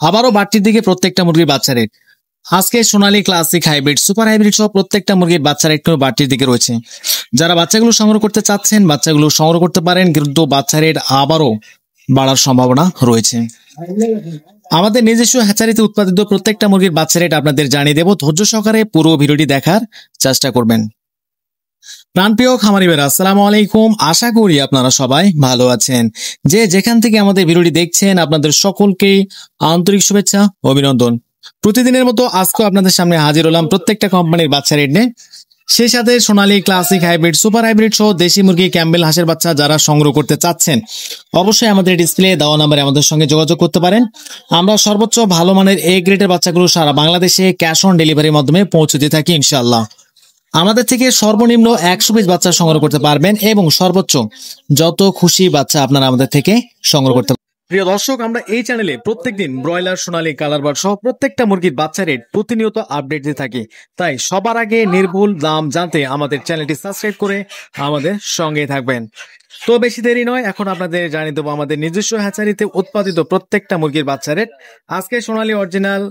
আবারও বাড়তির দিকে প্রত্যেকটা মুরগির বাচ্চা রেট। আজকে সোনালী ক্লাসিক হাইব্রিড সুপার হাইব্রিড সহ প্রত্যেকটা মুরগির বাচ্চা রেট কিন্তু বাড়তির দিকে রয়েছে। যারা বাচ্চাগুলো সংগ্রহ করতে চাচ্ছেন বাচ্চাগুলো সংগ্রহ করতে পারেন, কিন্তু বাচ্চা রেট আবারও বাড়ার সম্ভাবনা রয়েছে। আমাদের নিজস্ব হ্যাচারিতে উৎপাদিত প্রত্যেকটা মুরগির বাচ্চা রেট আপনাদের জানিয়ে দেব। ধৈর্য সহকারে পুরো ভিডিওটি দেখার চেষ্টা করবেন। প্রাণপ্রিয় খামারি ভাইরা, আসসালামু আলাইকুম। আশা করি আপনারা সবাই ভালো আছেন। যে যেখান থেকে আমাদের ভিডিওটি দেখছেন আপনাদের সকলকেই আন্তরিক শুভেচ্ছা, অভিনন্দন। প্রতিদিনের মতো আজকেও আপনাদের সামনে হাজির হলাম প্রত্যেকটা কোম্পানির বাচ্চা রেট নিয়ে, সেই সাথে সোনালী ক্লাসিক হাইব্রিড সুপার হাইব্রিড সহ দেশি মুরগি ক্যাম্বেল হাঁসের বাচ্চা যারা সংগ্রহ করতে চাচ্ছেন অবশ্যই আমাদের ডিসপ্লে দেওয়া নাম্বারে আমাদের সঙ্গে যোগাযোগ করতে পারেন। আমরা সর্বোচ্চ ভালো মানের এ গ্রেডের বাচ্চাগুলো সারা বাংলাদেশে ক্যাশ অন ডেলিভারির মাধ্যমে পৌঁছে দিয়ে থাকি ইনশাআল্লাহ। আমাদের থেকে সর্বনিম্ন 100 পিস বাচ্চা সংগ্রহ করতে পারবেন এবং সর্বোচ্চ যত খুশি বাচ্চা আপনারা আমাদের থেকে সংগ্রহ করতে পারবেন। প্রিয় দর্শক, আমরা এই চ্যানেলে প্রত্যেকদিন ব্রয়লার, সোনালী, কালার বার্ড সহ প্রত্যেকটা মুরগির বাচ্চা রেট প্রতিনিয়ত আপডেট দিয়ে থাকি। তাই সবার আগে নির্ভুল দাম জানতে আমাদের চ্যানেলটি সাবস্ক্রাইব করে আমাদের সঙ্গে থাকবেন। তো বেশি দেরি নয়, এখন আপনাদের জানিয়ে দেবো আমাদের নিজস্ব হ্যাচারিতে উৎপাদিত প্রত্যেকটা মুরগির বাচ্চা রেট। আজকে সোনালী অরিজিনাল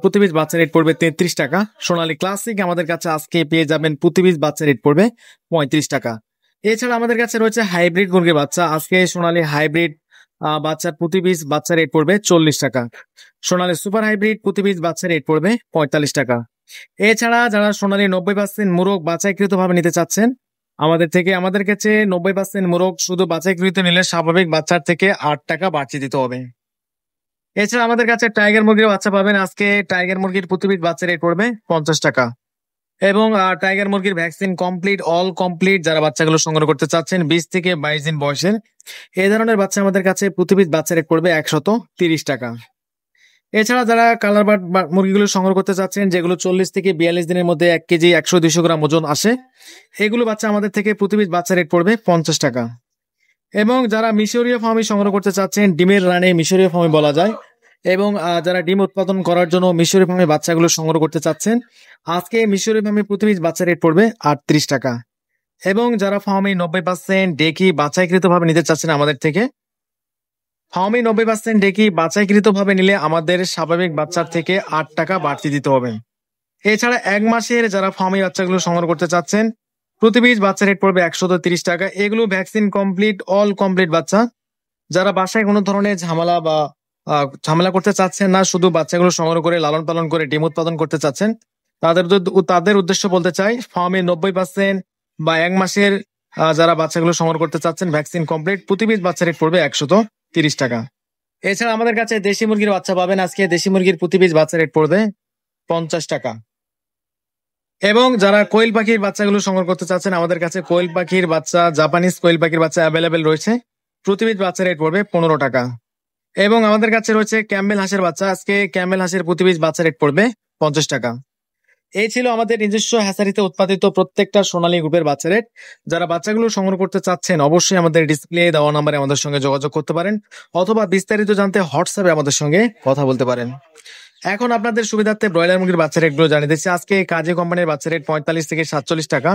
প্রতি পিস বাচ্চা রেট পড়বে 33 টাকা। সোনালী ক্লাসিক আমাদের কাছে আজকে পেয়ে যাবেন প্রতি পিস বাচ্চা রেট পড়বে 35 টাকা। এছাড়া আমাদের কাছে রয়েছে হাইব্রিড মুরগির বাচ্চা। আজকে সোনালী হাইব্রিড বাচ্চার প্রতি পিস বাচ্চা রেট পড়বে 40 টাকা। সোনালী সুপার হাইব্রিড প্রতি পিস বাচ্চা রেট পড়বে 45 টাকা। এছাড়া যারা সোনালী 90% মোরগ বাছাইকৃত ভাবে নিতে চাচ্ছেন আমাদের থেকে, আমাদের কাছে 90% মোরগ শুধু বাছাইকৃত নিলে স্বাভাবিক বাচ্চার থেকে 8 টাকা বাড়তি দিতে হবে। এছাড়া আমাদের কাছে টাইগার মুরগির বাচ্চা পাবেন। আজকে টাইগার মুরগির প্রতি পিস বাচ্চা রেট পড়বে 50 টাকা। এবং টাইগার মুরগির ভ্যাকসিন কমপ্লিট, অল কমপ্লিট যারা বাচ্চাগুলো সংগ্রহ করতে চাচ্ছেন 20 থেকে 22 দিন বয়সের এই ধরনের বাচ্চা আমাদের কাছে প্রতি পিস বাচ্চা রেট পড়বে 130 টাকা। এছাড়া যারা কালার বার্ড মুরগিগুলো সংগ্রহ করতে চাচ্ছেন যেগুলো 40 থেকে 42 দিনের মধ্যে 1 কেজি 100-200 গ্রাম ওজন আসে, এগুলো বাচ্চা আমাদের থেকে প্রতি পিস বাচ্চা রেট পড়বে 50 টাকা। এবং যারা মিশরীয় ফার্মি সংগ্রহ করতে চাচ্ছেন, ডিমের রানে মিশরীয় ফার্মি বলা যায়, এবং যারা ডিম উৎপাদন করার জন্য মিশরীয় ফার্মি বাচ্চাগুলো সংগ্রহ করতে চাচ্ছেন আজকে মিশরীয় ফার্মি প্রতি পিস বাচ্চা রেট পড়বে 38 টাকা। এবং যারা ফার্মি 90% ডেকি বাছাইকৃত ভাবে নিতে চাচ্ছেন আমাদের থেকে, ফার্মি 90% ডেকি বাছাইকৃত ভাবে নিলে আমাদের স্বাভাবিক বাচ্চার থেকে 8 টাকা বাড়তি দিতে হবে। এছাড়া 1 মাসের যারা ফার্মি বাচ্চাগুলো সংগ্রহ করতে চাচ্ছেন প্রতি পিস বাচ্চা রেট পড়বে 130 টাকা। এগুলো ভ্যাকসিন কমপ্লিট, অল কমপ্লিট বাচ্চা। যারা বাসায় কোনো ধরনের ঝামেলা করতে চাচ্ছেন না, শুধু বাচ্চাগুলো সংগ্রহ করে লালন পালন করে ডিম উৎপাদন করতে চাচ্ছেন, তাদের উদ্দেশ্য বলতে চাই, ফার্মে 90% বা 1 মাসের যারা বাচ্চাগুলো সংগ্রহ করতে চাচ্ছেন ভ্যাকসিন কমপ্লিট প্রতি পিস বাচ্চা রেট পড়বে 130 টাকা। এছাড়া আমাদের কাছে দেশি মুরগির বাচ্চা পাবেন। আজকে দেশি মুরগির প্রতি পিস বাচ্চা রেট পড়বে 50 টাকা। এবং যারা কোয়েল পাখির বাচ্চাগুলো সংগ্রহ করতে চাচ্ছেন আমাদের কাছে কোয়েল পাখির বাচ্চা, জাপানিজ কোয়েল পাখির বাচ্চা অ্যাভেলেবেল রয়েছে। প্রতি পিস বাচ্চা রেট পড়বে 15 টাকা। এবং আমাদের কাছে রয়েছে ক্যাম্বেল হাঁসের বাচ্চা। আজকে ক্যাম্বেল হাঁসের প্রতি পিস বাচ্চা রেট পড়বে 50 টাকা। এই ছিল আমাদের নিজস্ব হ্যাচারিতে উৎপাদিত প্রত্যেকটা সোনালী গ্রুপের বাচ্চা রেট। যারা বাচ্চাগুলো সংগ্রহ করতে চাচ্ছেন অবশ্যই আমাদের ডিসপ্লে দেওয়া নাম্বারে আমাদের সঙ্গে যোগাযোগ করতে পারেন, অথবা বিস্তারিত জানতে হোয়াটসঅ্যাপে আমাদের সঙ্গে কথা বলতে পারেন। এখন আপনাদের সুবিধার্থে ব্রয়লার মুরগির বাচ্চা রেটগুলো জানিয়ে দিচ্ছি। আজকে কাজী কোম্পানির বাচ্চা রেট 45 থেকে 47 টাকা।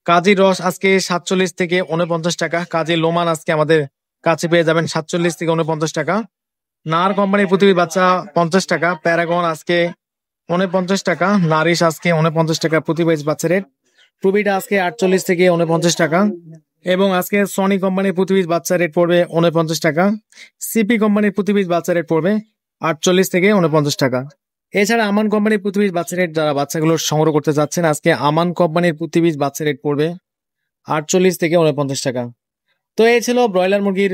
কাজী রস আজকে 47 থেকে 49 টাকা। কাজী লোমান আজকে আমাদের কাছে পেয়ে যাবেন 47 থেকে 49 টাকা। নার কোম্পানির প্রতি বাচ্চা 50 টাকা। প্যারাগন আজকে 49 টাকা। নারিশ আজকে 49 টাকা প্রতি পিস বাচ্চা রেট। প্রবিটা আজকে 48 থেকে 49 টাকা। এবং আজকে সনি কোম্পানির প্রতি পিস বাচ্চা রেট পড়বে 49 টাকা। সিপি কোম্পানির প্রতি পিস বাচ্চা রেট পড়বে 48 থেকে 49 টাকা। এছাড়া আমান কোম্পানির প্রতি পিস বাচ্চা রেট যারা বাচ্চাগুলো সংগ্রহ করতে চাচ্ছেন আজকে আমান কোম্পানির প্রতি পিস বাচ্চা রেট পড়বে 48 থেকে 49 টাকা। তো এই ছিল ব্রয়লার মুরগির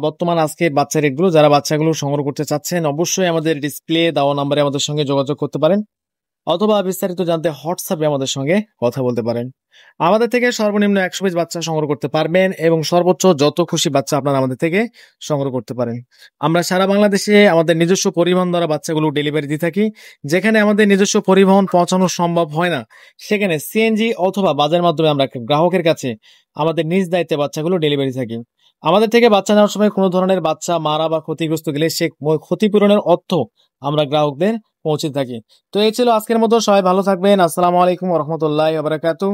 বর্তমান আজকে বাচ্চা রেটগুলো। যারা বাচ্চাগুলো সংগ্রহ করতে চাচ্ছেন অবশ্যই আমাদের ডিসপ্লে দেওয়া নাম্বারে আমাদের সঙ্গে যোগাযোগ করতে পারেন, অথবা বিস্তারিত জানতে হোয়াটসঅ্যাপে আমাদের সঙ্গে কথা বলতে পারেন। আমাদের থেকে সর্বনিম্ন 100 পিস বাচ্চা সংগ্রহ করতে পারবেন এবং সর্বোচ্চ যত খুশি বাচ্চা আপনারা আমাদের থেকে সংগ্রহ করতে পারেন। আমরা সারা বাংলাদেশে আমাদের নিজস্ব পরিবহন দ্বারা বাচ্চাগুলো ডেলিভারি দিয়ে থাকি। যেখানে আমাদের নিজস্ব পরিবহন পৌঁছানো সম্ভব হয় না সেখানে সিএনজি অথবা বাসের মাধ্যমে আমরা গ্রাহকের কাছে আমাদের নিজ দায়িত্বে বাচ্চাগুলো ডেলিভারি থাকি। আমাদের থেকে বাচ্চা নেওয়ার সময় কোনো ধরনের বাচ্চা মারা বা ক্ষতিগ্রস্ত গেলে সে ক্ষতিপূরণের অর্থ আমরা গ্রাহকদের পৌঁছে থাকি। তো এই ছিল আজকের মতো। সবাই ভালো থাকবেন। আসসালামু আলাইকুম ওয়া রাহমাতুল্লাহি ওয়া বারাকাতুহু।